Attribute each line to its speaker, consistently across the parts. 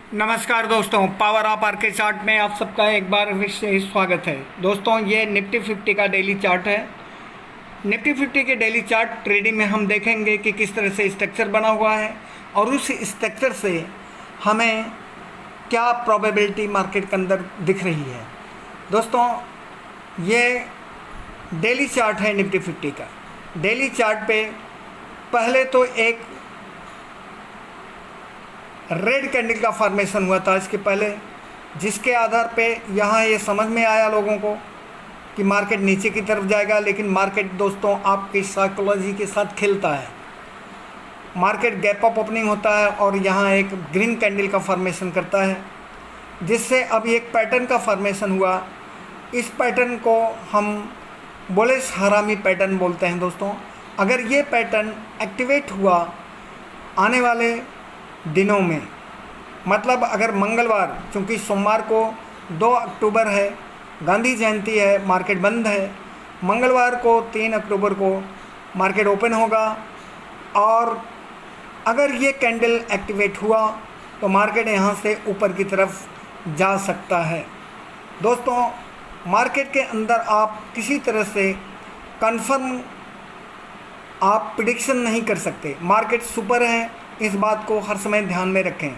Speaker 1: नमस्कार दोस्तों, power of are के चार्ट में आप सबका एक बार विशेष स्वागत है। दोस्तों, ये निफ्टी 50 का डेली चार्ट है। निफ्टी 50 के डेली चार्ट ट्रेडिंग में हम देखेंगे कि किस तरह से स्ट्रक्चर बना हुआ है और उस स्ट्रक्चर से हमें क्या प्रोबेबिलिटी मार्केट के अंदर दिख रही है। दोस्तों, ये डेली चार्ट है निफ्टी 50 का। डेली चार्ट पे पहले तो एक रेड कैंडल का फॉर्मेशन हुआ था इसके पहले, जिसके आधार पे यहाँ ये समझ में आया लोगों को कि मार्केट नीचे की तरफ जाएगा। लेकिन मार्केट दोस्तों आपकी साइकोलॉजी के साथ खेलता है। मार्केट गैप अप ओपनिंग होता है और यहाँ एक ग्रीन कैंडल का फॉर्मेशन करता है, जिससे अब एक पैटर्न का फॉर्मेशन हुआ। इस पैटर्न को हम बुलिश हरामी पैटर्न बोलते हैं। दोस्तों, अगर ये पैटर्न एक्टिवेट हुआ आने वाले दिनों में, मतलब अगर मंगलवार, चूँकि सोमवार को 2 अक्टूबर है, गांधी जयंती है, मार्केट बंद है। मंगलवार को 3 अक्टूबर को मार्केट ओपन होगा और अगर ये कैंडल एक्टिवेट हुआ तो मार्केट यहाँ से ऊपर की तरफ जा सकता है। दोस्तों, मार्केट के अंदर आप किसी तरह से कंफर्म आप प्रिडिक्शन नहीं कर सकते। मार्केट सुपर है, इस बात को हर समय ध्यान में रखें।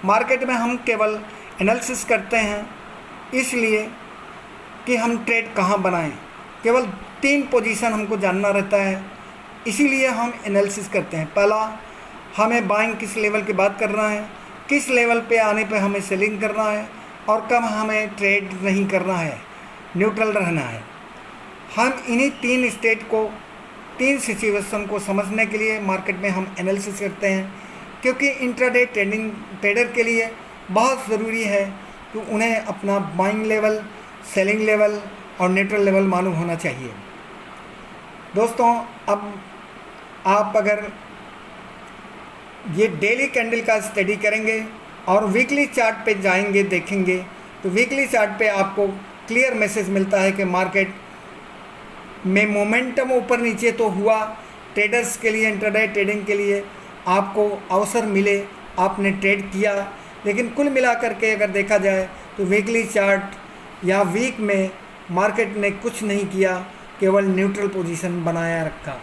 Speaker 1: मार्केट में हम केवल एनालिसिस करते हैं इसलिए कि हम ट्रेड कहाँ बनाएं। केवल 3 पोजीशन हमको जानना रहता है, इसीलिए हम एनालिसिस करते हैं। पहला, हमें बाइंग किस लेवल की बात करना है, किस लेवल पे आने पे हमें सेलिंग करना है और कब हमें ट्रेड नहीं करना है, न्यूट्रल रहना है। हम इन्हीं 3 स्टेट को, 3 सिचुएशन को समझने के लिए मार्केट में हम एनालिसिस करते हैं, क्योंकि इंट्राडे ट्रेडर के लिए बहुत ज़रूरी है कि उन्हें अपना बाइंग लेवल, सेलिंग लेवल और न्यूट्रल लेवल मालूम होना चाहिए। दोस्तों, अब आप अगर ये डेली कैंडल का स्टडी करेंगे और वीकली चार्ट पे जाएंगे, देखेंगे, तो वीकली चार्ट पे आपको क्लियर मैसेज मिलता है कि मार्केट में मोमेंटम ऊपर नीचे तो हुआ। ट्रेडर्स के लिए, इंट्राडे ट्रेडिंग के लिए आपको अवसर मिले, आपने ट्रेड किया। लेकिन कुल मिलाकर के अगर देखा जाए तो वीकली चार्ट या वीक में मार्केट ने कुछ नहीं किया, केवल न्यूट्रल पोजीशन बनाया रखा।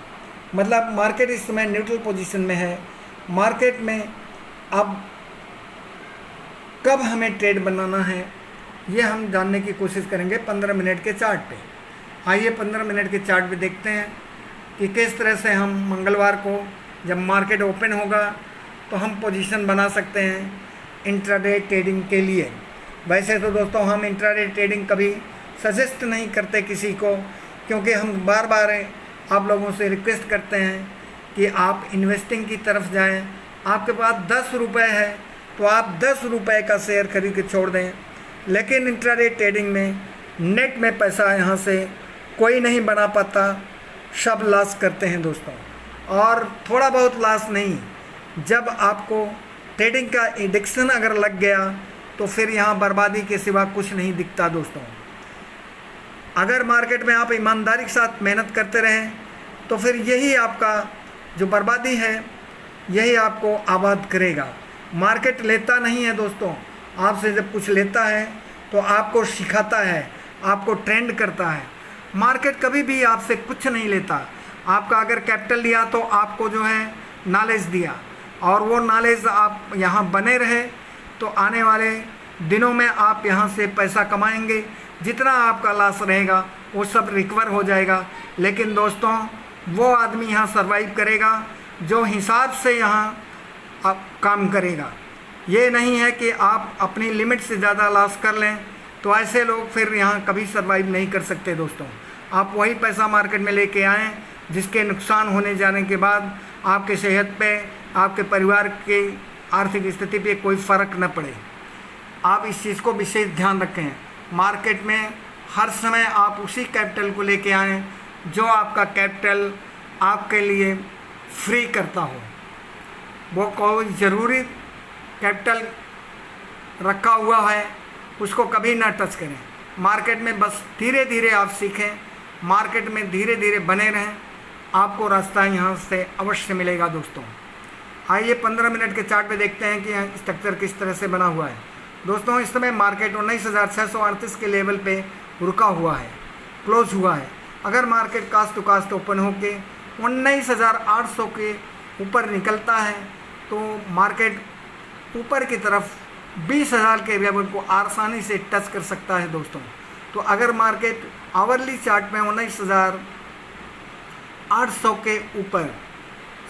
Speaker 1: मतलब मार्केट इस समय न्यूट्रल पोजीशन में है। मार्केट में अब कब हमें ट्रेड बनाना है ये हम जानने की कोशिश करेंगे 15 मिनट के चार्ट पे। आइए 15 मिनट के चार्ट पे देखते हैं कि किस तरह से हम मंगलवार को जब मार्केट ओपन होगा तो हम पोजीशन बना सकते हैं इंट्राडे ट्रेडिंग के लिए। वैसे तो दोस्तों हम इंट्राडे ट्रेडिंग कभी सजेस्ट नहीं करते किसी को, क्योंकि हम बार बार आप लोगों से रिक्वेस्ट करते हैं कि आप इन्वेस्टिंग की तरफ जाएं। आपके पास 10 रुपये है तो आप 10 रुपये का शेयर खरीद के छोड़ दें। लेकिन इंट्राडे ट्रेडिंग में नेट में पैसा यहाँ से कोई नहीं बना पाता, सब लॉस करते हैं दोस्तों। और थोड़ा बहुत लॉस नहीं, जब आपको ट्रेडिंग का एडिक्शन अगर लग गया तो फिर यहाँ बर्बादी के सिवा कुछ नहीं दिखता दोस्तों। अगर मार्केट में आप ईमानदारी के साथ मेहनत करते रहें तो फिर यही आपका जो बर्बादी है यही आपको आबाद करेगा। मार्केट लेता नहीं है दोस्तों, आपसे जब कुछ लेता है तो आपको सिखाता है, आपको ट्रेंड करता है। मार्केट कभी भी आपसे कुछ नहीं लेता। आपका अगर कैपिटल लिया तो आपको जो है नॉलेज दिया, और वो नॉलेज आप यहाँ बने रहे तो आने वाले दिनों में आप यहाँ से पैसा कमाएंगे। जितना आपका लॉस रहेगा वो सब रिकवर हो जाएगा। लेकिन दोस्तों, वो आदमी यहाँ सर्वाइव करेगा जो हिसाब से यहाँ आप काम करेगा। ये नहीं है कि आप अपनी लिमिट से ज़्यादा लॉस कर लें, तो ऐसे लोग फिर यहाँ कभी सर्वाइव नहीं कर सकते दोस्तों। आप वही पैसा मार्केट में लेके आएँ जिसके नुकसान होने जाने के बाद आपके सेहत पे, आपके परिवार की आर्थिक स्थिति पे कोई फ़र्क न पड़े। आप इस चीज़ को विशेष ध्यान रखें। मार्केट में हर समय आप उसी कैपिटल को लेके आएँ जो आपका कैपिटल आपके लिए फ्री करता हो। वो कोई ज़रूरी कैपिटल रखा हुआ है उसको कभी ना टच करें। मार्केट में बस धीरे धीरे आप सीखें, मार्केट में धीरे धीरे बने रहें, आपको रास्ता यहाँ से अवश्य मिलेगा दोस्तों। आइए 15 मिनट के चार्ट पे देखते हैं कि स्ट्रक्चर किस तरह से बना हुआ है। दोस्तों इस समय मार्केट 19,638 के लेवल पे रुका हुआ है, क्लोज हुआ है। अगर market cast to cast open होके 19,800 के ऊपर निकलता है तो मार्केट ऊपर की तरफ 20,000 के लेवल को आसानी से टच कर सकता है दोस्तों। तो अगर मार्केट आवरली चार्ट में 19,800 के ऊपर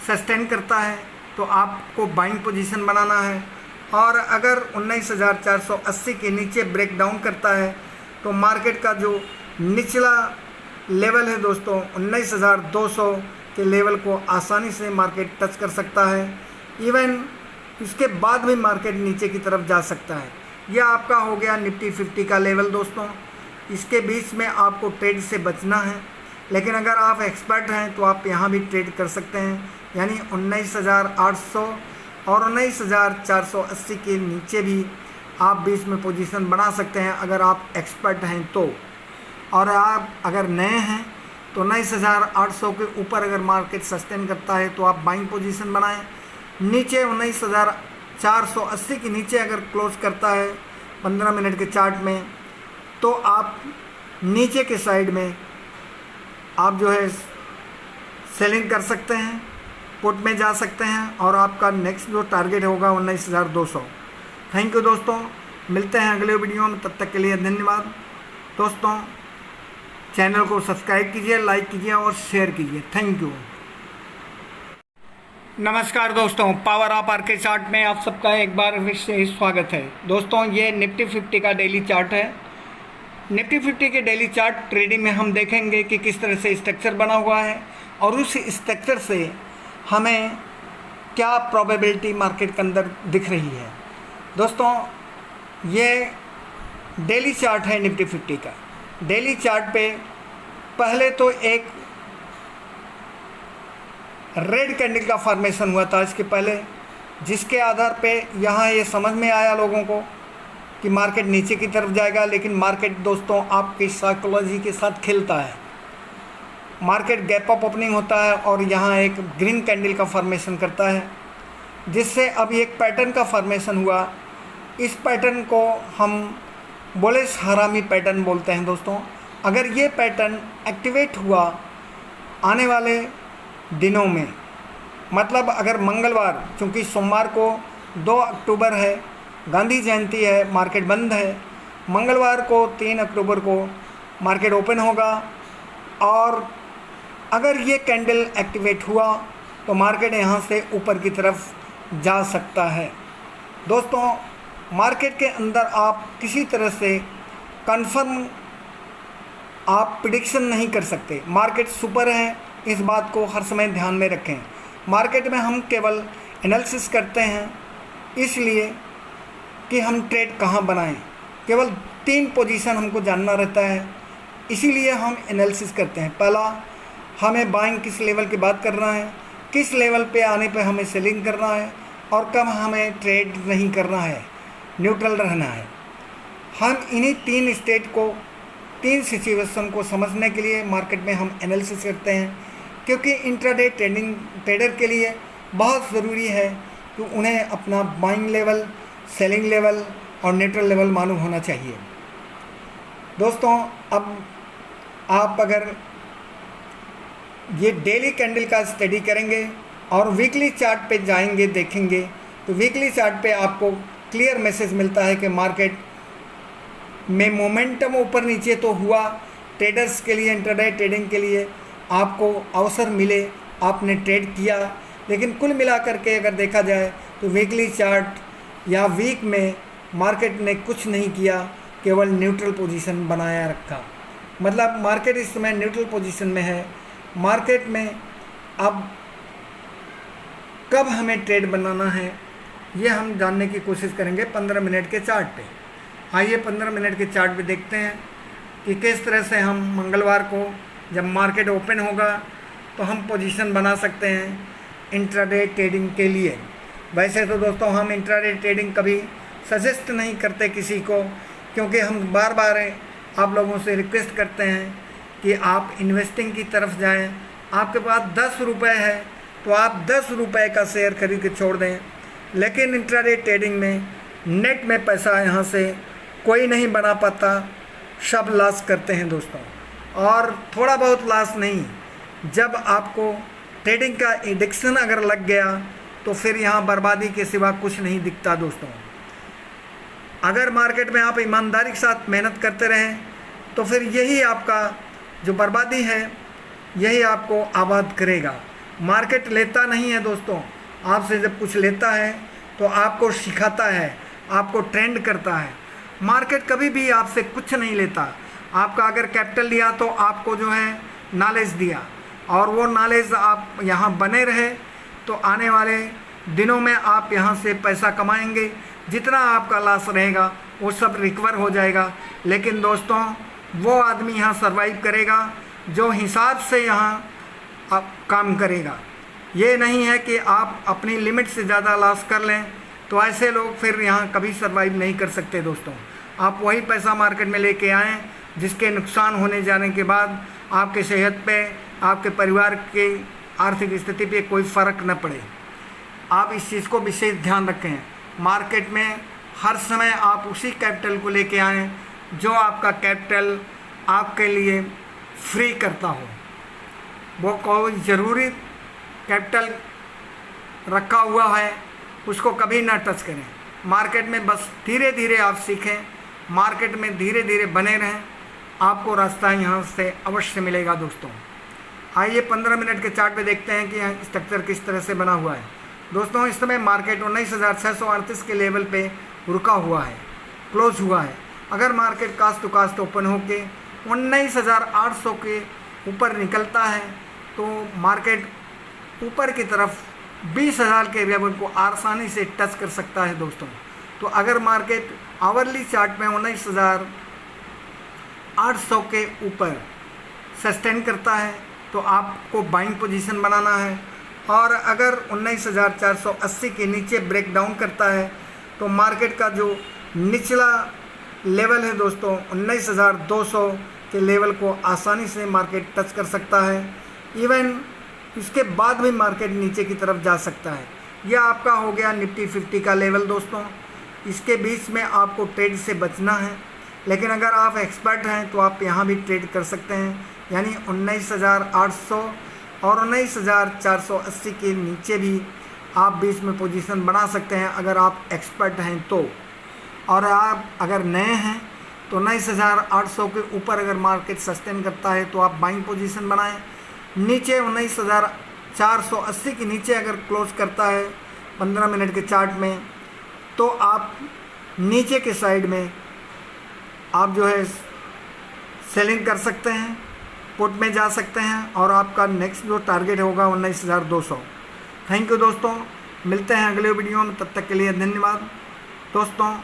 Speaker 1: सस्टेन करता है तो आपको बाइंग पोजीशन बनाना है, और अगर 19,480 के नीचे ब्रेक डाउन करता है तो मार्केट का जो निचला लेवल है दोस्तों 19,200 के लेवल को आसानी से मार्केट टच कर सकता है। इवन इसके बाद भी मार्केट नीचे की तरफ जा सकता है। यह आपका हो गया निफ्टी 50 का लेवल दोस्तों। इसके बीच में आपको ट्रेड से बचना है, लेकिन अगर आप एक्सपर्ट हैं तो आप यहाँ भी ट्रेड कर सकते हैं, यानी 19,800 और 19,480 के नीचे भी आप बीच में पोजीशन बना सकते हैं अगर आप एक्सपर्ट हैं तो। और आप अगर नए हैं तो 19,800 के ऊपर अगर मार्केट सस्टेन करता है तो आप बाइंग पोजीशन बनाएं। नीचे 19,480 के नीचे अगर क्लोज करता है 15 मिनट के चार्ट में तो आप नीचे के साइड में आप जो है सेलिंग कर सकते हैं, पुट में जा सकते हैं, और आपका नेक्स्ट जो टारगेट होगा 19,200। थैंक यू दोस्तों, मिलते हैं अगले वीडियो में, तब तक के लिए धन्यवाद दोस्तों। चैनल को सब्सक्राइब कीजिए, लाइक कीजिए और शेयर कीजिए। Thank you. नमस्कार दोस्तों, पावर ऑफ आरके चार्ट में आप सबका एक बार फिर से स्वागत है। दोस्तों ये निफ्टी 50 का डेली चार्ट है। निफ्टी 50 के डेली चार्ट ट्रेडिंग में हम देखेंगे कि किस तरह से स्ट्रक्चर बना हुआ है और उस स्ट्रक्चर से हमें क्या प्रोबेबिलिटी मार्केट के अंदर दिख रही है। दोस्तों ये डेली चार्ट है निफ्टी 50 का। डेली चार्ट पे पहले तो एक रेड कैंडल का फॉर्मेशन हुआ था इसके पहले, जिसके आधार पे यहाँ ये समझ में आया लोगों को कि मार्केट नीचे की तरफ जाएगा। लेकिन मार्केट दोस्तों आपकी साइकोलॉजी के साथ खेलता है। मार्केट गैप अप ओपनिंग होता है और यहाँ एक ग्रीन कैंडल का फॉर्मेशन करता है, जिससे अब एक पैटर्न का फॉर्मेशन हुआ। इस पैटर्न को हम बुलिश हरामी पैटर्न बोलते हैं दोस्तों। अगर ये पैटर्न एक्टिवेट हुआ आने वाले दिनों में, मतलब अगर मंगलवार, चूँकि सोमवार को 2 अक्टूबर है, गांधी जयंती है, मार्केट बंद है। मंगलवार को 3 अक्टूबर को मार्केट ओपन होगा, और अगर ये कैंडल एक्टिवेट हुआ तो मार्केट यहाँ से ऊपर की तरफ जा सकता है। दोस्तों मार्केट के अंदर आप किसी तरह से कंफर्म आप प्रिडिक्शन नहीं कर सकते। मार्केट सुपर है, इस बात को हर समय ध्यान में रखें। मार्केट में हम केवल एनालिसिस करते हैं इसलिए कि हम ट्रेड कहाँ बनाएं। केवल 3 पोजीशन हमको जानना रहता है, इसीलिए हम एनालिसिस करते हैं। पहला, हमें बाइंग किस लेवल की बात करना है, किस लेवल पे आने पे हमें सेलिंग करना है, और कब हमें ट्रेड नहीं करना है, न्यूट्रल रहना है। हम इन्हीं 3 स्टेट को, 3 सिचुएशन को समझने के लिए मार्केट में हम एनालिसिस करते हैं, क्योंकि इंट्राडे ट्रेडर के लिए बहुत ज़रूरी है कि उन्हें अपना बाइंग लेवल, सेलिंग लेवल और न्यूट्रल लेवल मालूम होना चाहिए। दोस्तों अब आप अगर ये डेली कैंडल का स्टडी करेंगे और वीकली चार्ट पे जाएंगे देखेंगे तो वीकली चार्ट पे आपको क्लियर मैसेज मिलता है कि मार्केट में मोमेंटम ऊपर नीचे तो हुआ। ट्रेडर्स के लिए, इंट्राडे ट्रेडिंग के लिए आपको अवसर मिले, आपने ट्रेड किया, लेकिन कुल मिलाकर के अगर देखा जाए तो वीकली चार्ट या वीक में मार्केट ने कुछ नहीं किया, केवल न्यूट्रल पोजीशन बनाया रखा। मतलब मार्केट इस समय न्यूट्रल पोजीशन में है। मार्केट में अब कब हमें ट्रेड बनाना है ये हम जानने की कोशिश करेंगे 15 मिनट के चार्ट पे। आइए 15 मिनट के चार्ट पे देखते हैं कि किस तरह से हम मंगलवार को जब मार्केट ओपन होगा तो हम पोजीशन बना सकते हैं इंट्राडे ट्रेडिंग के लिए। वैसे तो दोस्तों हम इंट्राडे ट्रेडिंग कभी सजेस्ट नहीं करते किसी को, क्योंकि हम बार बार आप लोगों से रिक्वेस्ट करते हैं कि आप इन्वेस्टिंग की तरफ जाएं। आपके पास 10 रुपये है तो आप 10 रुपये का शेयर खरीद के छोड़ दें, लेकिन इंट्राडे ट्रेडिंग में नेट में पैसा यहाँ से कोई नहीं बना पाता, सब लॉस करते हैं दोस्तों। और थोड़ा बहुत लॉस नहीं, जब आपको ट्रेडिंग का एडिक्शन अगर लग गया तो फिर यहाँ बर्बादी के सिवा कुछ नहीं दिखता दोस्तों। अगर मार्केट में आप ईमानदारी के साथ मेहनत करते रहें तो फिर यही आपका जो बर्बादी है यही आपको आबाद करेगा। मार्केट लेता नहीं है दोस्तों, आपसे जब कुछ लेता है तो आपको सिखाता है, आपको ट्रेंड करता है। मार्केट कभी भी आपसे कुछ नहीं लेता। आपका अगर कैपिटल लिया तो आपको जो है नॉलेज दिया, और वो नॉलेज आप यहाँ बने रहे तो आने वाले दिनों में आप यहाँ से पैसा कमाएंगे। जितना आपका लॉस रहेगा वो सब रिकवर हो जाएगा। लेकिन दोस्तों वो आदमी यहाँ सर्वाइव करेगा जो हिसाब से यहाँ आप काम करेगा। ये नहीं है कि आप अपनी लिमिट से ज़्यादा लॉस कर लें, तो ऐसे लोग फिर यहाँ कभी सर्वाइव नहीं कर सकते दोस्तों। आप वही पैसा मार्केट में लेके आएँ जिसके नुकसान होने जाने के बाद आपके सेहत पे, आपके परिवार के आर्थिक स्थिति पे कोई फ़र्क न पड़े। आप इस चीज़ को विशेष ध्यान रखें। मार्केट में हर समय आप उसी कैपिटल को लेके आएँ जो आपका कैपिटल आपके लिए फ्री करता हो। वो कोई ज़रूरी कैपिटल रखा हुआ है उसको कभी ना टच करें। मार्केट में बस धीरे धीरे आप सीखें, मार्केट में धीरे धीरे बने रहें, आपको रास्ता यहाँ से अवश्य मिलेगा दोस्तों। आइए 15 मिनट के चार्ट पे देखते हैं कि स्ट्रक्चर किस तरह से बना हुआ है। दोस्तों इस समय मार्केट 19,638 के लेवल पे रुका हुआ है, क्लोज हुआ है। अगर market cast to cast open होके 19,800 के ऊपर निकलता है तो मार्केट ऊपर की तरफ 20,000 के लेवल को आसानी से टच कर सकता है दोस्तों। तो अगर मार्केट आवरली चार्ट में 19,800 के ऊपर सस्टेन करता है तो आपको बाइंग पोजीशन बनाना है, और अगर 19,480 के नीचे ब्रेक डाउन करता है तो मार्केट का जो निचला लेवल है दोस्तों 19,200 के लेवल को आसानी से मार्केट टच कर सकता है। इवन इसके बाद भी मार्केट नीचे की तरफ जा सकता है। यह आपका हो गया निफ्टी 50 का लेवल दोस्तों। इसके बीच में आपको ट्रेड से बचना है, लेकिन अगर आप एक्सपर्ट हैं तो आप यहाँ भी ट्रेड कर सकते हैं, यानी 19,800 और 19,480 के नीचे भी आप बीच में पोजीशन बना सकते हैं अगर आप एक्सपर्ट हैं तो। और आप अगर नए हैं तो 19,800 के ऊपर अगर मार्केट सस्टेन करता है तो आप बाइंग पोजीशन बनाएं। नीचे 19,480 के नीचे अगर क्लोज करता है 15 मिनट के चार्ट में तो आप नीचे के साइड में आप जो है सेलिंग कर सकते हैं, पुट में जा सकते हैं, और आपका नेक्स्ट जो टारगेट होगा 19,200। थैंक यू दोस्तों, मिलते हैं अगले वीडियो में, तब तक के लिए धन्यवाद दोस्तों।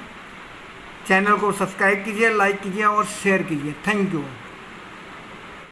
Speaker 1: चैनल को सब्सक्राइब कीजिए, लाइक कीजिए और शेयर कीजिए। Thank you.